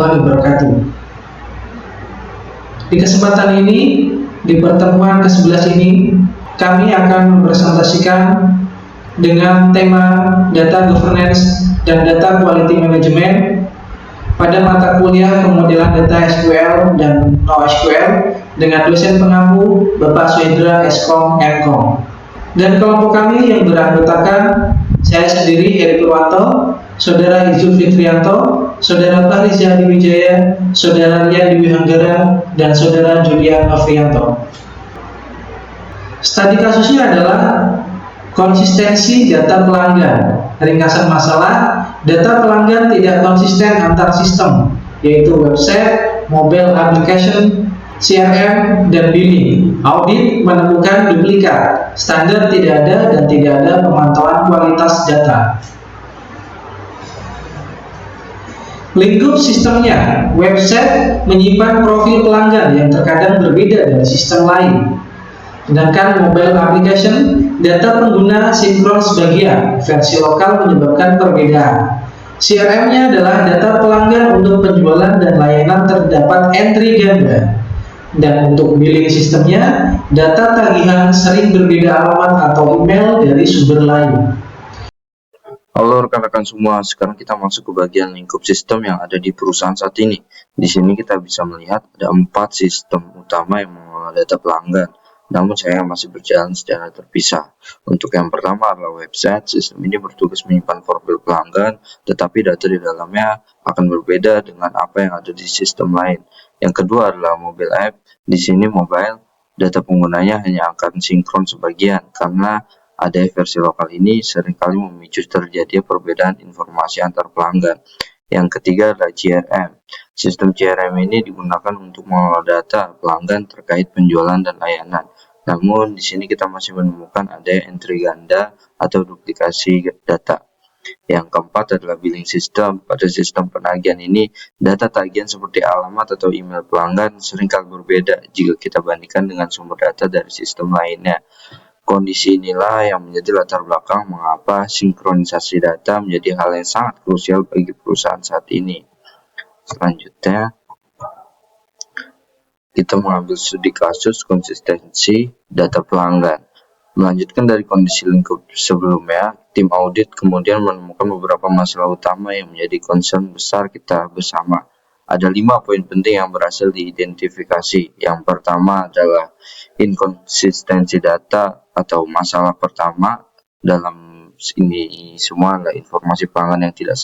warahmatullahi wabarakatuh. Di kesempatan ini, di pertemuan ke-11 ini, kami akan mempresentasikan dengan tema Data Governance dan Data Quality Management pada mata kuliah pemodelan data SQL dan NoSQL dengan dosen pengampu Bapak Suhendra Eskom Mkom. Dan kelompok kami yang beranggotakan saya sendiri Heri Purwanto, Saudara Izul Fitrianto, Saudara Fahriza Wijaya, Saudara Rian Dewi Hanggara, dan Saudara Julian Afrianto. Studi kasusnya adalah konsistensi data pelanggan. Ringkasan masalah, data pelanggan tidak konsisten antar sistem, yaitu website, mobile application, CRM, dan billing. Audit menemukan duplikat, standar tidak ada, dan tidak ada pemantauan kualitas data. Lingkup sistemnya, website menyimpan profil pelanggan yang terkadang berbeda dari sistem lain. Sedangkan mobile application, data pengguna sinkron sebagian, versi lokal menyebabkan perbedaan. CRM-nya adalah data pelanggan untuk penjualan dan layanan terdapat entry ganda. Dan untuk billing sistemnya, data tagihan sering berbeda alamat atau email dari sumber lain. Halo rekan-rekan semua, sekarang kita masuk ke bagian lingkup sistem yang ada di perusahaan saat ini. Di sini kita bisa melihat ada 4 sistem utama yang mengelola data pelanggan, namun saya masih berjalan secara terpisah. Untuk yang pertama adalah website. Sistem ini bertugas menyimpan profil pelanggan, tetapi data di dalamnya akan berbeda dengan apa yang ada di sistem lain. Yang kedua adalah mobile app. Di sini mobile, data penggunanya hanya akan sinkron sebagian, karena ada versi lokal ini seringkali memicu terjadi perbedaan informasi antar pelanggan. Yang ketiga adalah CRM. Sistem CRM ini digunakan untuk mengelola data pelanggan terkait penjualan dan layanan. Namun di sini kita masih menemukan ada entry ganda atau duplikasi data. Yang keempat adalah billing system. Pada sistem penagihan ini, data tagihan seperti alamat atau email pelanggan seringkali berbeda jika kita bandingkan dengan sumber data dari sistem lainnya. Kondisi inilah yang menjadi latar belakang mengapa sinkronisasi data menjadi hal yang sangat krusial bagi perusahaan saat ini. Selanjutnya, kita mengambil studi kasus konsistensi data pelanggan. Melanjutkan dari kondisi lingkup sebelumnya, tim audit kemudian menemukan beberapa masalah utama yang menjadi concern besar kita bersama. Ada 5 poin penting yang berhasil diidentifikasi. Yang pertama adalah inkonsistensi data atau masalah pertama dalam ini semua adalah informasi pelanggan yang tidak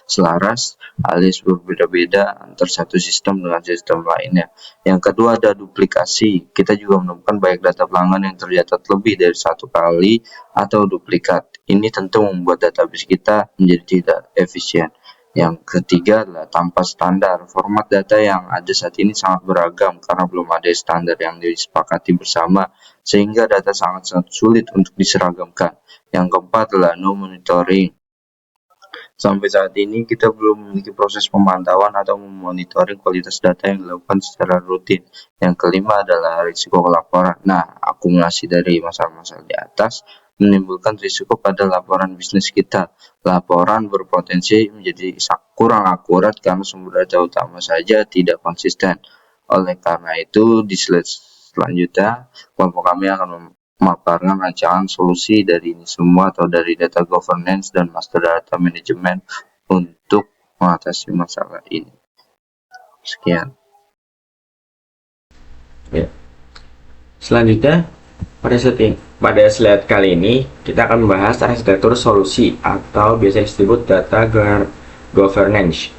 selaras alias berbeda-beda antar satu sistem dengan sistem lainnya. Yang kedua ada duplikasi. Kita juga menemukan banyak data pelanggan yang tercatat lebih dari satu kali atau duplikat. Ini tentu membuat database kita menjadi tidak efisien. Yang ketiga adalah tanpa standar. Format data yang ada saat ini sangat beragam karena belum ada standar yang disepakati bersama, sehingga data sangat sulit untuk diseragamkan. Yang keempat adalah no monitoring. Sampai saat ini kita belum memiliki proses pemantauan atau memonitoring kualitas data yang dilakukan secara rutin. Yang kelima adalah risiko laporan. Nah, akumulasi dari masalah-masalah di atas menimbulkan risiko pada laporan bisnis kita. Laporan berpotensi menjadi kurang akurat karena sumber data utama saja tidak konsisten. Oleh karena itu, di slide selanjutnya, kelompok kami akan memaparkan rancangan solusi dari ini semua atau dari data governance dan master data management untuk mengatasi masalah ini. Sekian. Ya. Selanjutnya, pada slide kali ini kita akan membahas arsitektur solusi atau biasa disebut data governance,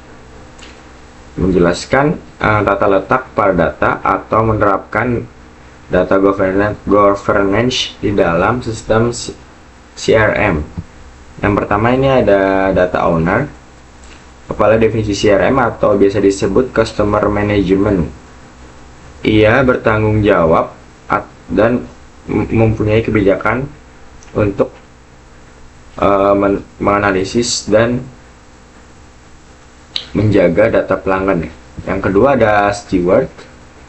menjelaskan tata letak pada data atau menerapkan data governance di dalam sistem CRM. Yang pertama ini ada data owner. Kepala definisi CRM atau biasa disebut customer management. Ia bertanggung jawab dan mempunyai kebijakan untuk menganalisis dan menjaga data pelanggan. Yang kedua ada steward,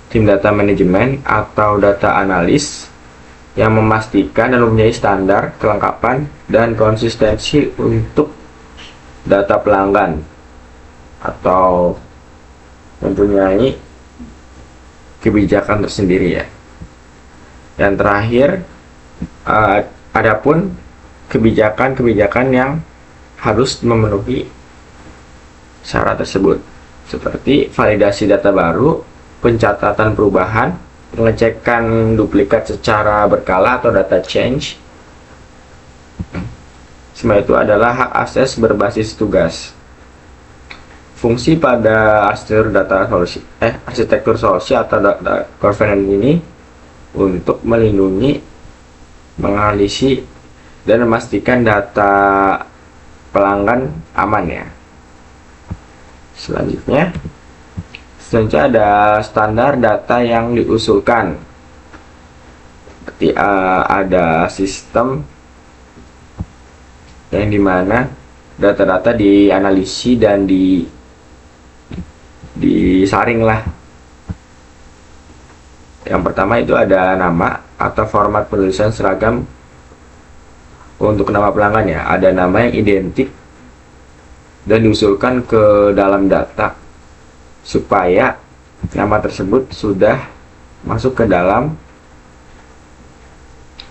tim data manajemen atau data analis yang memastikan dan mempunyai standar kelengkapan dan konsistensi untuk data pelanggan atau mempunyai kebijakan tersendiri ya. Yang terakhir, adapun kebijakan-kebijakan yang harus memenuhi syarat tersebut, seperti validasi data baru, pencatatan perubahan, pengecekan duplikat secara berkala atau data change. Semua itu adalah hak akses berbasis tugas. Fungsi pada arsitektur solusi atau data governance ini untuk melindungi, menganalisis, dan memastikan data pelanggan aman ya. Selanjutnya ada standar data yang diusulkan. Berarti ada sistem yang dimana data-data dianalisis dan disaring lah. Yang pertama itu ada nama atau format penulisan seragam untuk nama pelanggan ya. Ada nama yang identik dan diusulkan ke dalam data supaya nama tersebut sudah masuk ke dalam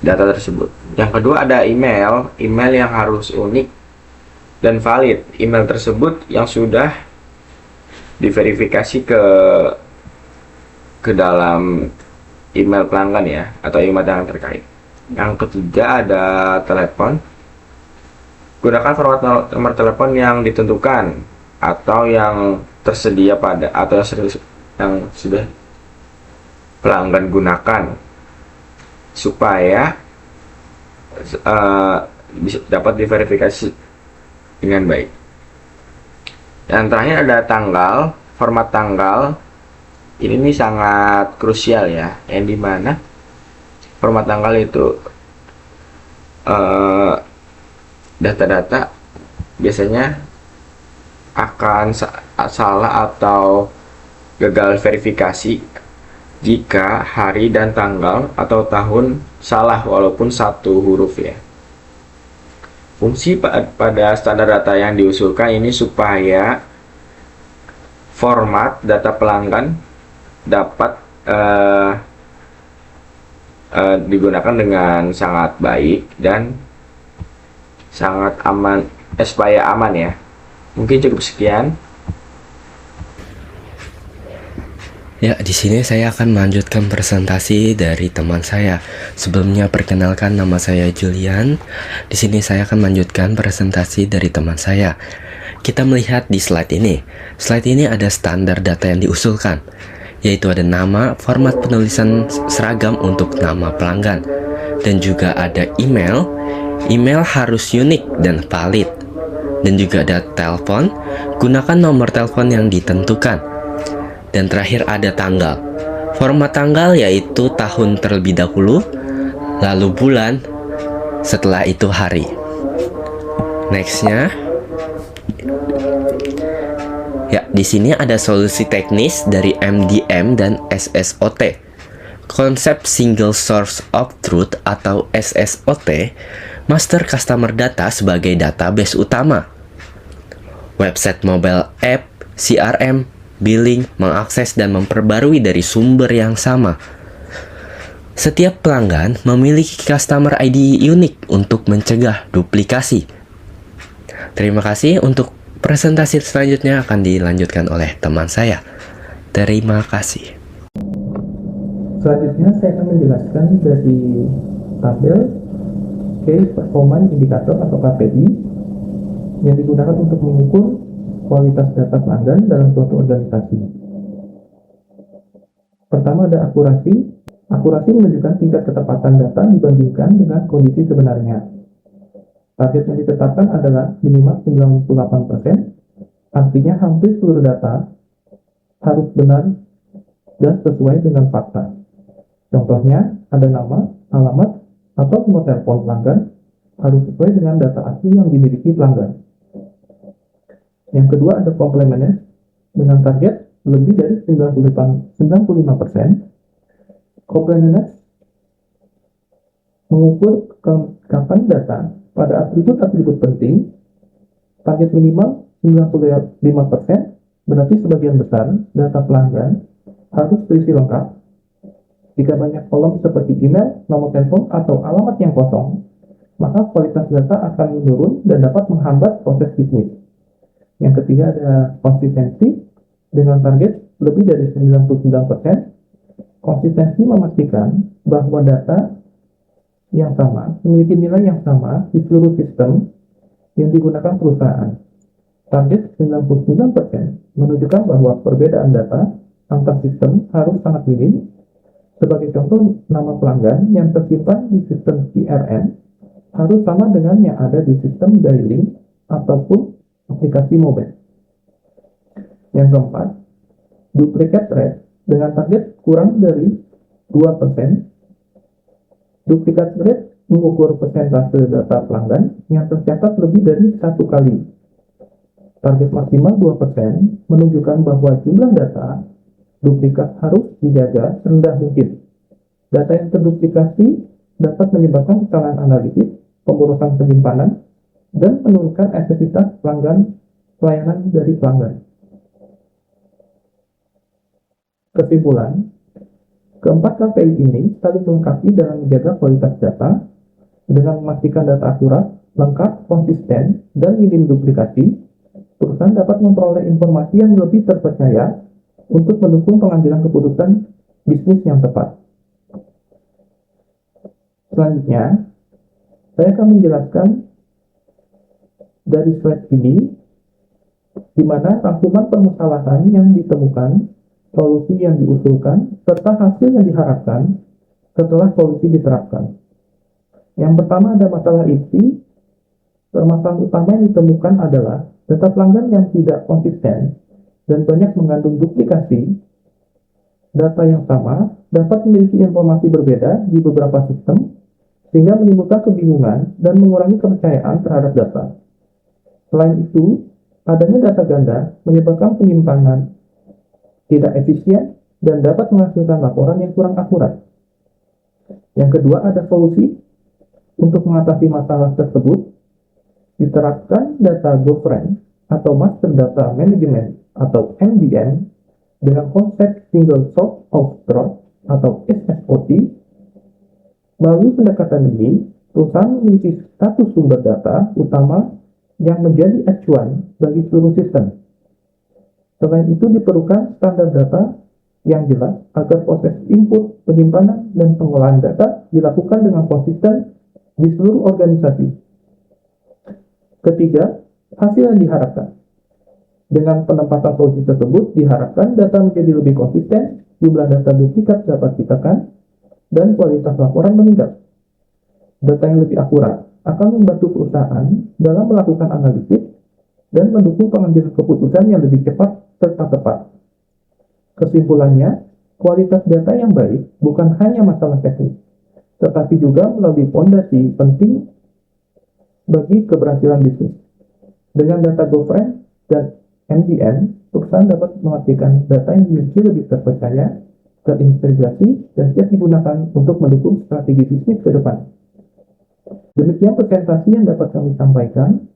data tersebut. Yang kedua ada email yang harus unik dan valid. Email tersebut yang sudah diverifikasi ke dalam email pelanggan ya, atau email yang terkait. Yang ketiga ada telepon. Gunakan format nomor telepon yang ditentukan atau yang tersedia yang sudah pelanggan gunakan supaya bisa dapat diverifikasi dengan baik. Yang terakhir ada tanggal. Format tanggal ini sangat krusial ya, yang dimana format tanggal itu data-data biasanya akan salah atau gagal verifikasi jika hari dan tanggal atau tahun salah walaupun satu huruf ya. Fungsi pada standar data yang diusulkan ini supaya format data pelanggan dapat digunakan dengan sangat baik dan sangat aman, supaya aman ya. Mungkin cukup sekian. Ya, di sini saya akan melanjutkan presentasi dari teman saya. Sebelumnya perkenalkan, nama saya Julian. Di sini saya akan melanjutkan presentasi dari teman saya. Kita melihat di slide ini. Slide ini ada standar data yang diusulkan, yaitu ada nama, format penulisan seragam untuk nama pelanggan, dan juga ada email. Email harus unik dan valid. Dan juga ada telepon, gunakan nomor telepon yang ditentukan. Dan terakhir ada tanggal. Format tanggal yaitu tahun terlebih dahulu, lalu bulan, setelah itu hari. Nextnya, ya di sini ada solusi teknis dari MDM dan SSOT. Konsep Single Source of Truth atau SSOT, Master Customer Data sebagai database utama. Website mobile app, CRM, billing, mengakses dan memperbarui dari sumber yang sama. Setiap pelanggan memiliki customer ID unik untuk mencegah duplikasi. Terima kasih. Untuk presentasi selanjutnya akan dilanjutkan oleh teman saya. Terima kasih. Selanjutnya saya akan menjelaskan dari tabel Key Performance Indicator atau KPI yang digunakan untuk mengukur kualitas data pelanggan dalam suatu organisasi. Pertama ada akurasi. Akurasi menunjukkan tingkat ketepatan data dibandingkan dengan kondisi sebenarnya. Target yang ditetapkan adalah minimal 98%, artinya hampir seluruh data harus benar dan sesuai dengan fakta. Contohnya, ada nama, alamat, atau nomor telepon pelanggan harus sesuai dengan data asli yang dimiliki pelanggan. Yang kedua ada completeness dengan target lebih dari 95%. Completeness mengukur kelengkapan data pada atribut-atribut penting. Target minimal 95% berarti sebagian besar data pelanggan harus terisi lengkap. Jika banyak kolom seperti email, nomor telepon, atau alamat yang kosong, maka kualitas data akan menurun dan dapat menghambat proses bisnis. Yang ketiga ada konsistensi. Dengan target lebih dari 99%, konsistensi memastikan bahwa data yang sama memiliki nilai yang sama di seluruh sistem yang digunakan perusahaan. Target 99% menunjukkan bahwa perbedaan data antar sistem harus sangat minim. Sebagai contoh, nama pelanggan yang tersimpan di sistem CRM harus sama dengan yang ada di sistem dialing ataupun aplikasi mobile. Yang keempat, duplicate rate dengan target kurang dari 2%. Duplicate rate mengukur persentase data pelanggan yang tercatat lebih dari 1 kali. Target maksimal 2% menunjukkan bahwa jumlah data duplikat harus dijaga serendah mungkin. Data yang terduplikasi dapat menyebabkan kesalahan analisis, pemborosan penyimpanan, dan menurunkan efektivitas pelayanan dari pelanggan. Kesimpulan, keempat KPI ini saling melengkapi dalam menjaga kualitas data dengan memastikan data akurat, lengkap, konsisten, dan minim duplikasi. Perusahaan dapat memperoleh informasi yang lebih terpercaya untuk mendukung pengambilan keputusan bisnis yang tepat. Selanjutnya, saya akan menjelaskan dari slide ini di mana rangkuman permasalahan yang ditemukan, solusi yang diusulkan, serta hasil yang diharapkan setelah solusi diterapkan. Yang pertama ada masalah inti. Permasalahan utama yang ditemukan adalah data pelanggan yang tidak konsisten dan banyak mengandung duplikasi. Data yang sama dapat memiliki informasi berbeda di beberapa sistem, sehingga menimbulkan kebingungan dan mengurangi kepercayaan terhadap data. Selain itu, adanya data ganda menyebabkan penyimpanan tidak efisien dan dapat menghasilkan laporan yang kurang akurat. Yang kedua, ada solusi untuk mengatasi masalah tersebut. Diterapkan data governance atau Master Data Management atau MDM dengan konsep Single Source of Truth atau SSOT. Melalui pendekatan ini, perusahaan memiliki satu sumber data utama yang menjadi acuan bagi seluruh sistem. Selain itu, diperlukan standar data yang jelas agar proses input, penyimpanan, dan pengolahan data dilakukan dengan konsisten di seluruh organisasi. Ketiga, hasil yang diharapkan. Dengan penempatan solusi tersebut, diharapkan data menjadi lebih konsisten, jumlah data duplikat dapat ditekan, dan kualitas laporan meningkat. Data yang lebih akurat akan membantu perusahaan dalam melakukan analisis dan mendukung pengambilan keputusan yang lebih cepat serta tepat. Kesimpulannya, kualitas data yang baik bukan hanya masalah teknis, tetapi juga melalui fondasi penting bagi keberhasilan bisnis. Dengan data governance dan MDM, perusahaan dapat memastikan data yang dimiliki lebih terpercaya, terintegrasi, dan siap digunakan untuk mendukung strategi bisnis ke depan. Demikian presentasi yang dapat kami sampaikan.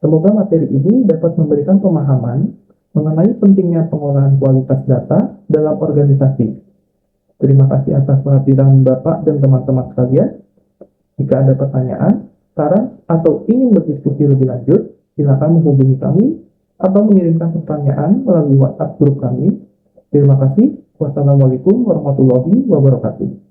Semoga materi ini dapat memberikan pemahaman mengenai pentingnya pengolahan kualitas data dalam organisasi. Terima kasih atas perhatian Bapak dan teman-teman sekalian. Jika ada pertanyaan, saran, atau ingin berdiskusi lebih lanjut, silakan menghubungi kami atau mengirimkan pertanyaan melalui WhatsApp grup kami. Terima kasih. Wassalamualaikum warahmatullahi wabarakatuh.